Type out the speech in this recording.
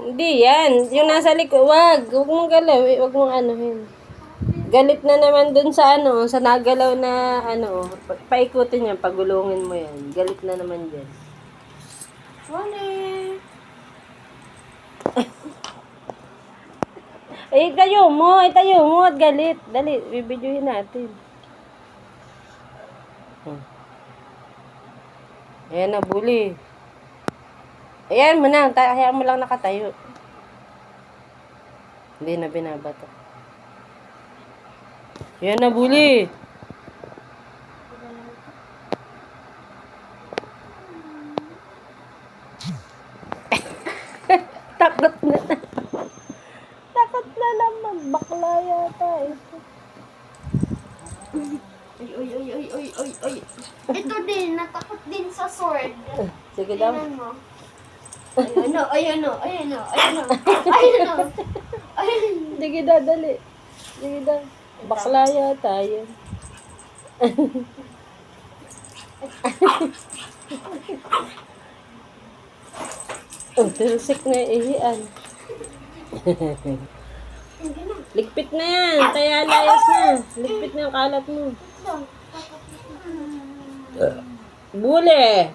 Hindi yan. Yung nasa likod, wag. Huwag mong galaw. Wag mong anuhin. Galit na naman dun sa sa nagalaw na paikutin yan, pagulungin mo yan. Galit na naman dyan. Wale. Itayo mo at galit. Dali, bibidyohin natin. Ayan na, bully. Ayan mo na, hayaan mo lang nakatayo. Hindi na binabato. Ayan na, bully. Takot na. Takot na naman. Bakla yata eh. Ay. Ito din, natakot din sa sword. Sige daw. Tingnan mo. Ayan o. Sige daw, dali. Sige daw. Bakla yata yun. Tilsik na ihian. Ligpit na yan. Kaya layas na. Ligpit na yung kalat mo. Bule.